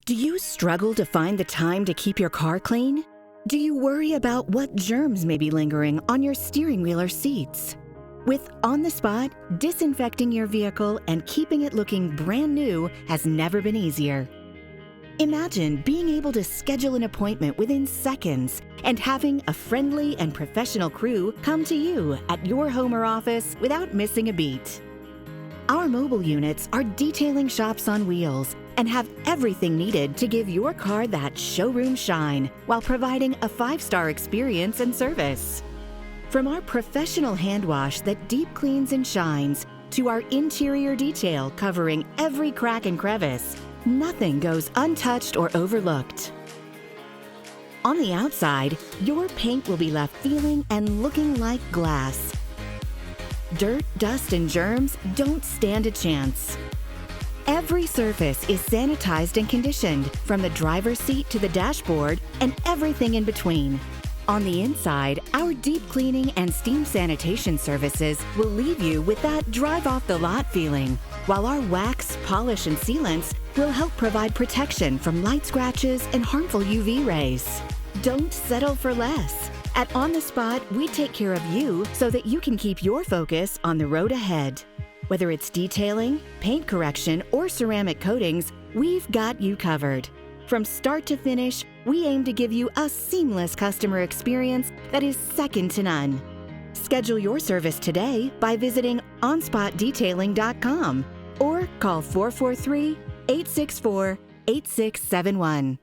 Do you struggle to find the time to keep your car clean? Do you worry about what germs may be lingering on your steering wheel or seats? With On the Spot, disinfecting your vehicle and keeping it looking brand new has never been easier. Imagine being able to schedule an appointment within seconds and having a friendly and professional crew come to you at your home or office without missing a beat. Our mobile units are detailing shops on wheels and have everything needed to give your car that showroom shine while providing a 5-star experience and service. From our professional hand wash that deep cleans and shines to our interior detail covering every crack and crevice, nothing goes untouched or overlooked. On the outside, your paint will be left feeling and looking like glass. Dirt, dust, and germs don't stand a chance. Every surface is sanitized and conditioned, from the driver's seat to the dashboard and everything in between. On the inside, our deep cleaning and steam sanitation services will leave you with that drive-off-the-lot feeling, while our wax, polish, and sealants will help provide protection from light scratches and harmful UV rays. Don't settle for less. At On the Spot, we take care of you so that you can keep your focus on the road ahead. Whether it's detailing, paint correction, or ceramic coatings, we've got you covered. From start to finish, we aim to give you a seamless customer experience that is second to none. Schedule your service today by visiting onspotdetailing.com or call 443-864-8671.